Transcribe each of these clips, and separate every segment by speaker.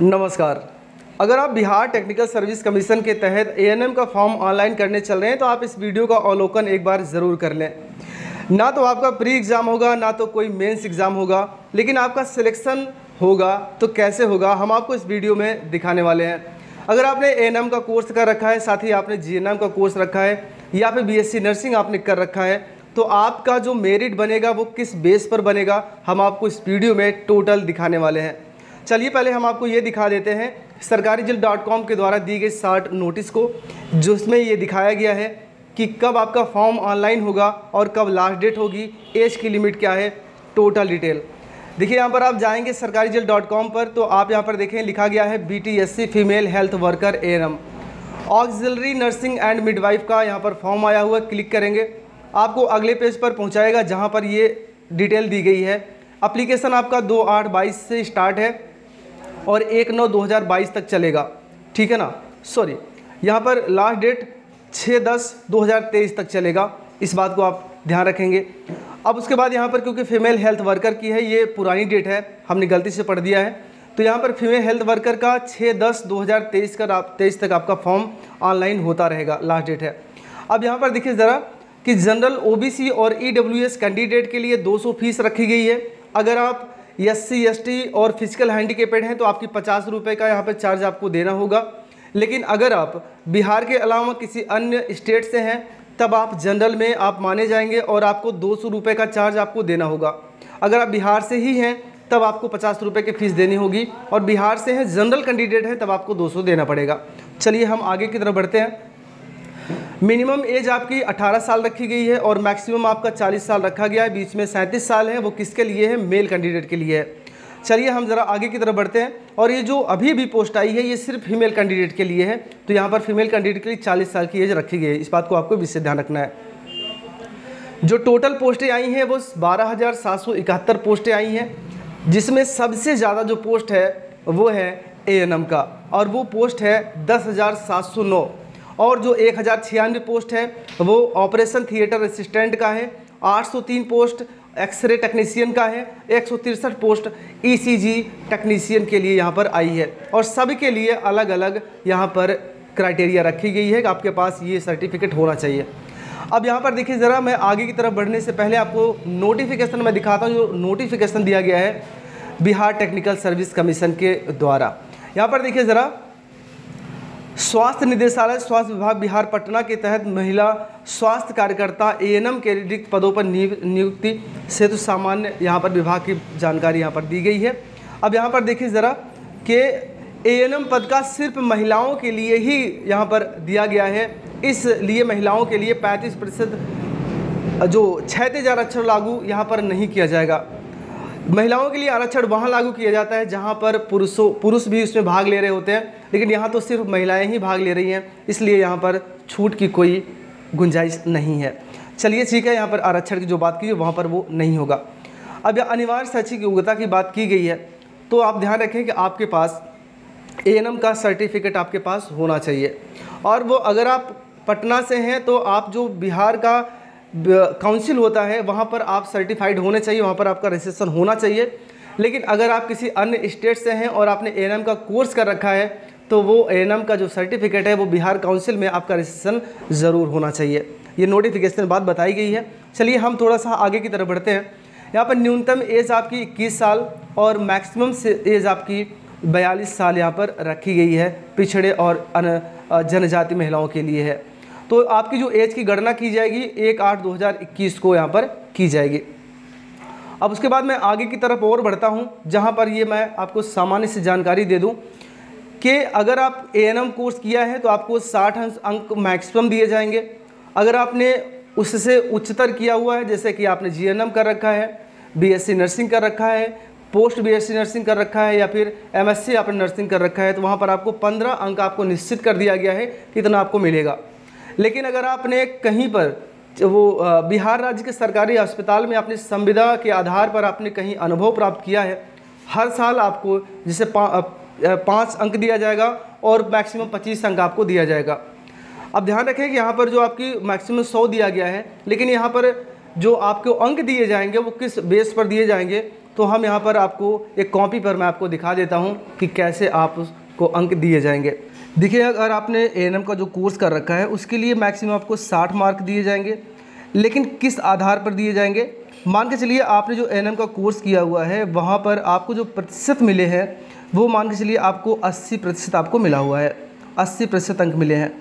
Speaker 1: नमस्कार। अगर आप बिहार टेक्निकल सर्विस कमीशन के तहत एएनएम का फॉर्म ऑनलाइन करने चल रहे हैं तो आप इस वीडियो का अवलोकन एक बार ज़रूर कर लें। ना तो आपका प्री एग्ज़ाम होगा, ना तो कोई मेंस एग्ज़ाम होगा, लेकिन आपका सिलेक्शन होगा तो कैसे होगा हम आपको इस वीडियो में दिखाने वाले हैं। अगर आपने एएनएम का कोर्स कर रखा है, साथ ही आपने जीएनएम का कोर्स रखा है या फिर बीएससी नर्सिंग आपने कर रखा है, तो आपका जो मेरिट बनेगा वो किस बेस पर बनेगा हम आपको इस वीडियो में टोटल दिखाने वाले हैं। चलिए पहले हम आपको ये दिखा देते हैं sarkarijild.com के द्वारा दी गई शॉर्ट नोटिस को, जिसमें ये दिखाया गया है कि कब आपका फॉर्म ऑनलाइन होगा और कब लास्ट डेट होगी, एज की लिमिट क्या है, टोटल डिटेल। देखिए यहाँ पर आप जाएंगे sarkarijild.com पर तो आप यहाँ पर देखें लिखा गया है BTSC female health worker ANM auxiliary nursing and midwife का यहाँ पर फॉर्म आया हुआ। क्लिक करेंगे आपको अगले पेज पर पहुँचाएगा जहाँ पर ये डिटेल दी गई है। एप्लीकेशन आपका 2/8/22 से स्टार्ट है और 1/9/2022 तक चलेगा, ठीक है ना। सॉरी, यहाँ पर लास्ट डेट 6/10/2023 तक चलेगा, इस बात को आप ध्यान रखेंगे। अब उसके बाद यहाँ पर क्योंकि फीमेल हेल्थ वर्कर की है, ये पुरानी डेट है, हमने गलती से पढ़ दिया है, तो यहाँ पर फीमेल हेल्थ वर्कर का 6/10/2023 तक आपका फॉर्म ऑनलाइन होता रहेगा, लास्ट डेट है। अब यहाँ पर देखिए ज़रा कि जनरल OBC और EWS कैंडिडेट के लिए 200 फीस रखी गई है। अगर आप SC ST और फिजिकल हैंडीकेपेड हैं तो आपकी 50 रुपये का यहाँ पर चार्ज आपको देना होगा। लेकिन अगर आप बिहार के अलावा किसी अन्य स्टेट से हैं तब आप जनरल में आप माने जाएंगे और आपको 200 रुपये का चार्ज आपको देना होगा। अगर आप बिहार से ही हैं तब आपको 50 रुपये की फ़ीस देनी होगी, और बिहार से हैं जनरल कैंडिडेट हैं तब आपको 200 देना पड़ेगा। चलिए हम आगे की तरफ बढ़ते हैं। मिनिमम एज आपकी 18 साल रखी गई है और मैक्सिमम आपका 40 साल रखा गया है, बीच में 37 साल है, वो किसके लिए है, मेल कैंडिडेट के लिए है। चलिए हम ज़रा आगे की तरफ बढ़ते हैं। और ये जो अभी भी पोस्ट आई है ये सिर्फ फीमेल कैंडिडेट के लिए है, तो यहाँ पर फीमेल कैंडिडेट के लिए 40 साल की एज रखी गई है, इस बात को आपको विशेष ध्यान रखना है। जो टोटल पोस्टें आई हैं वो 12,771 पोस्टें आई हैं, जिसमें सबसे ज़्यादा जो पोस्ट है वो है एएनएम का, और वो पोस्ट है 10,709। और जो 1,096 पोस्ट है वो ऑपरेशन थिएटर असिस्टेंट का है, 803 पोस्ट एक्सरे टेक्नीशियन का है, 163 पोस्ट ECG टेक्नीशियन के लिए यहाँ पर आई है। और सभी के लिए अलग अलग यहाँ पर क्राइटेरिया रखी गई है कि आपके पास ये सर्टिफिकेट होना चाहिए। अब यहाँ पर देखिए ज़रा, मैं आगे की तरफ बढ़ने से पहले आपको नोटिफिकेशन में दिखाता हूँ, जो नोटिफिकेशन दिया गया है बिहार टेक्निकल सर्विस कमीशन के द्वारा। यहाँ पर देखिए ज़रा, स्वास्थ्य निदेशालय स्वास्थ्य विभाग बिहार पटना के तहत महिला स्वास्थ्य कार्यकर्ता एएनएम के रिक्त पदों पर नियुक्ति से तो सामान्य यहाँ पर विभाग की जानकारी यहाँ पर दी गई है। अब यहाँ पर देखिए ज़रा कि एएनएम पद का सिर्फ महिलाओं के लिए ही यहाँ पर दिया गया है, इसलिए महिलाओं के लिए 35% जो क्षैतिज आरक्षण लागू यहाँ पर नहीं किया जाएगा। महिलाओं के लिए आरक्षण वहाँ लागू किया जाता है जहाँ पर पुरुष भी इसमें भाग ले रहे होते हैं, लेकिन यहाँ तो सिर्फ महिलाएं ही भाग ले रही हैं, इसलिए यहाँ पर छूट की कोई गुंजाइश नहीं है। चलिए ठीक है, यहाँ पर आरक्षण की जो बात की है वहाँ पर वो नहीं होगा। अब अनिवार्य शैक्षिक योग्यता की बात की गई है, तो आप ध्यान रखें कि आपके पास एएनएम का सर्टिफिकेट आपके पास होना चाहिए, और वो अगर आप पटना से हैं तो आप जो बिहार का काउंसिल होता है वहाँ पर आप सर्टिफाइड होने चाहिए, वहाँ पर आपका रजिस्ट्रेशन होना चाहिए। लेकिन अगर आप किसी अन्य स्टेट से हैं और आपने एएनएम का कोर्स कर रखा है तो वो एएनएम का जो सर्टिफिकेट है वो बिहार काउंसिल में आपका रजिस्ट्रेशन ज़रूर होना चाहिए। ये नोटिफिकेशन में बात बताई गई है। चलिए हम थोड़ा सा आगे की तरफ बढ़ते हैं। यहाँ पर न्यूनतम एज आपकी 21 साल और मैक्सिमम एज आपकी 42 साल यहाँ पर रखी गई है, पिछड़े और जनजाति महिलाओं के लिए है। तो आपकी जो एज की गणना की जाएगी 1/8/2021 को यहाँ पर की जाएगी। अब उसके बाद मैं आगे की तरफ और बढ़ता हूँ, जहाँ पर ये मैं आपको सामान्य से जानकारी दे दूँ कि अगर आप एएनएम कोर्स किया है तो आपको 60 अंक मैक्सिमम दिए जाएंगे। अगर आपने उससे उच्चतर किया हुआ है, जैसे कि आपने जीएनएम कर रखा है, BSc नर्सिंग कर रखा है, पोस्ट BSc नर्सिंग कर रखा है, या फिर MSc आपने नर्सिंग कर रखा है, तो वहाँ पर आपको 15 अंक आपको निश्चित कर दिया गया है कि इतना आपको मिलेगा। लेकिन अगर आपने कहीं पर वो बिहार राज्य के सरकारी अस्पताल में अपनी संविदा के आधार पर आपने कहीं अनुभव प्राप्त किया है, हर साल आपको जिसे 5 अंक दिया जाएगा और मैक्सिमम 25 अंक आपको दिया जाएगा। अब ध्यान रखें कि यहाँ पर जो आपकी मैक्सिमम 100 दिया गया है, लेकिन यहाँ पर जो आपको अंक दिए जाएंगे वो किस बेस पर दिए जाएंगे, तो हम यहाँ पर आपको एक कॉपी पर मैं आपको दिखा देता हूँ कि कैसे आप उसको अंक दिए जाएंगे। देखिए, अगर आपने एएनएम का जो कोर्स कर रखा है उसके लिए मैक्सिमम आपको 60 मार्क दिए जाएंगे, लेकिन किस आधार पर दिए जाएंगे? मान के चलिए आपने जो एएनएम का कोर्स किया हुआ है वहाँ पर आपको जो प्रतिशत मिले हैं वो मान के चलिए आपको 80% आपको मिला हुआ है, 80% अंक मिले हैं।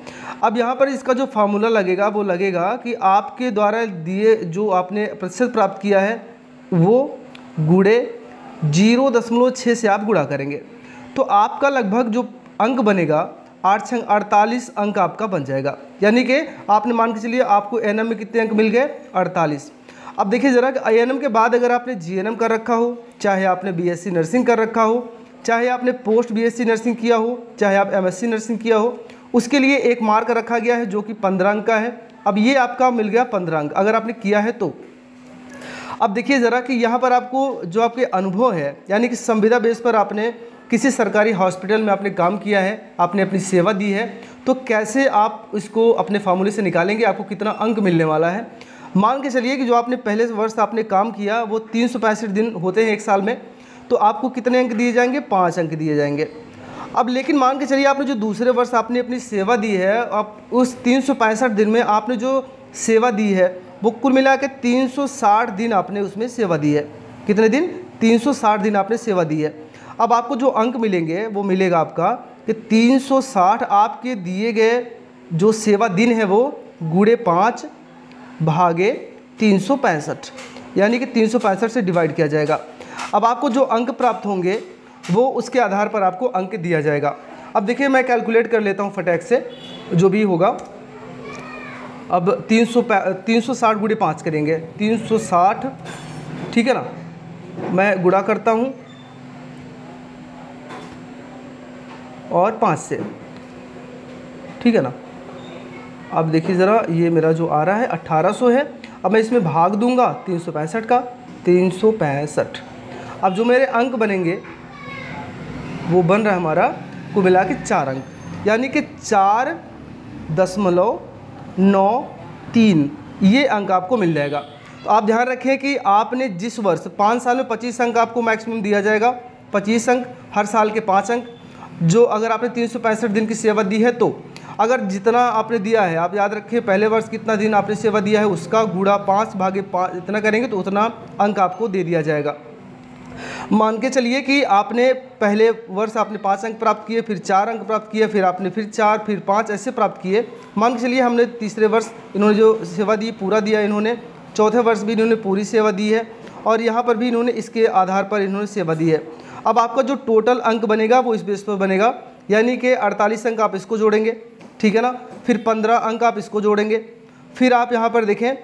Speaker 1: अब यहाँ पर इसका जो फार्मूला लगेगा वो लगेगा कि आपके द्वारा दिए जो आपने प्रतिशत प्राप्त किया है वो गुणे 0.6 से आप गुणा करेंगे, तो आपका लगभग जो अंक बनेगा 48 अंक आपका बन जाएगा। यानी कि आपने मान के चलिए आपको एएनएम में कितने अंक मिल गए? 48। अब देखिए ज़रा कि एएनएम के बाद अगर आपने जीएनएम कर रखा हो, चाहे आपने बीएससी नर्सिंग कर रखा हो, चाहे आपने पोस्ट बीएससी नर्सिंग किया हो, चाहे आप एमएससी नर्सिंग किया हो, उसके लिए एक मार्क रखा गया है जो कि 15 अंक का है। अब ये आपका मिल गया 15 अंक अगर आपने किया है तो। अब देखिए ज़रा कि यहाँ पर आपको जो आपके अनुभव है, यानी कि संविदा बेस पर आपने किसी सरकारी हॉस्पिटल में आपने काम किया है, आपने अपनी सेवा दी है, तो कैसे आप इसको अपने फार्मूले से निकालेंगे, आपको कितना अंक मिलने वाला है। मान के चलिए कि जो आपने पहले वर्ष आपने काम किया वो 365 दिन होते हैं एक साल में, तो आपको कितने अंक दिए जाएंगे? 5 अंक दिए जाएंगे। अब लेकिन मान के चलिए आपने जो दूसरे वर्ष आपने अपनी सेवा दी है, अब उस 365 दिन में आपने जो सेवा दी है वो कुल मिला के 360 दिन आपने उसमें सेवा दी है। कितने दिन? 360 दिन आपने सेवा दी है। अब आपको जो अंक मिलेंगे वो मिलेगा आपका कि 360 आपके दिए गए जो सेवा दिन है वो गुणे 5 भागे 365, यानी कि 365 से डिवाइड किया जाएगा। अब आपको जो अंक प्राप्त होंगे वो उसके आधार पर आपको अंक दिया जाएगा। अब देखिए मैं कैलकुलेट कर लेता हूँ फटाक से जो भी होगा। अब 360 गुणे 5 करेंगे, 360, ठीक है ना। मैं गुणा करता हूँ और 5 से, ठीक है ना। अब देखिए ज़रा ये मेरा जो आ रहा है 1800 है। अब मैं इसमें भाग दूंगा 365 का, 365। अब जो मेरे अंक बनेंगे वो बन रहा है हमारा को मिला के 4 अंक, यानी कि 4.93 ये अंक आपको मिल जाएगा। तो आप ध्यान रखें कि आपने जिस वर्ष 5 साल में 25 अंक आपको मैक्सिमम दिया जाएगा, 25 अंक, हर साल के 5 अंक। जो अगर आपने 365 दिन की सेवा दी है तो अगर जितना आपने दिया है, आप याद रखें पहले वर्ष कितना दिन आपने सेवा दिया है उसका गुणा 5 भागे 5 इतना करेंगे तो उतना अंक आपको दे दिया जाएगा। मान के चलिए कि आपने पहले वर्ष आपने 5 अंक प्राप्त किए, फिर 4 अंक प्राप्त किए, फिर आपने फिर 4, फिर 5 ऐसे प्राप्त किए। मान के चलिए हमने तीसरे वर्ष इन्होंने जो सेवा दी पूरा दिया इन्होंने, चौथे वर्ष भी इन्होंने पूरी सेवा दी है और यहाँ पर भी इन्होंने इसके आधार पर इन्होंने सेवा दी है। अब आपका जो टोटल अंक बनेगा वो इस बेस पर बनेगा, यानी कि 48 अंक आप इसको जोड़ेंगे, ठीक है ना। फिर 15 अंक आप इसको जोड़ेंगे। फिर आप यहाँ पर देखें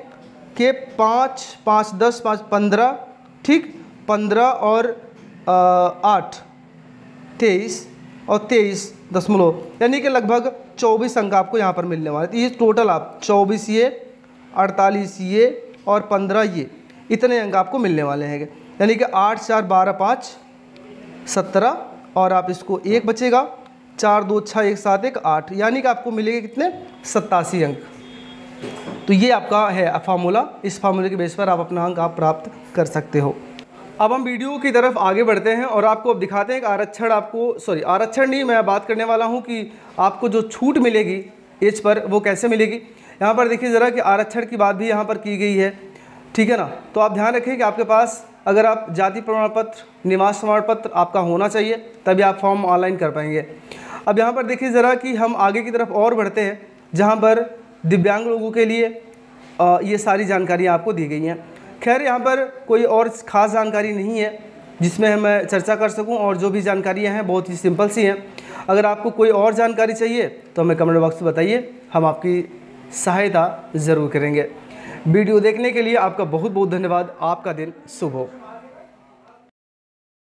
Speaker 1: कि 5, 5, 10, 5, 15, ठीक, 15 और 8, 23 और 23 यानी कि लगभग 24 अंक आपको यहाँ पर मिलने वाले। तो ये टोटल आप 24 ये, 48 ये और 15 ये, इतने अंक आपको मिलने वाले हैं। यानी कि 8, 4, 12, 5, 17 और आप इसको 1 बचेगा, 4, 2, 6, 1, 7, 1, 8, यानी कि आपको मिलेंगे कितने? 87 अंक। तो ये आपका है फार्मूला। इस फार्मूले के बेस पर आप अपना अंक आप प्राप्त कर सकते हो। अब हम वीडियो की तरफ आगे बढ़ते हैं और आपको अब दिखाते हैं कि आरक्षण आपको आरक्षण नहीं, मैं बात करने वाला हूं कि आपको जो छूट मिलेगी एज पर वो कैसे मिलेगी। यहाँ पर देखिए ज़रा कि आरक्षण की बात भी यहाँ पर की गई है, ठीक है ना। तो आप ध्यान रखें कि आपके पास अगर आप जाति प्रमाण पत्र, निवास प्रमाण पत्र आपका होना चाहिए, तभी आप फॉर्म ऑनलाइन कर पाएंगे। अब यहाँ पर देखिए ज़रा कि हम आगे की तरफ और बढ़ते हैं, जहाँ पर दिव्यांग लोगों के लिए ये सारी जानकारियाँ आपको दी गई हैं। खैर यहाँ पर कोई और ख़ास जानकारी नहीं है जिसमें मैं चर्चा कर सकूं, और जो भी जानकारियाँ हैं बहुत ही सिंपल सी हैं। अगर आपको कोई और जानकारी चाहिए तो हमें कमेंट बॉक्स में बताइए, हम आपकी सहायता ज़रूर करेंगे। वीडियो देखने के लिए आपका बहुत बहुत धन्यवाद। आपका दिन शुभ हो।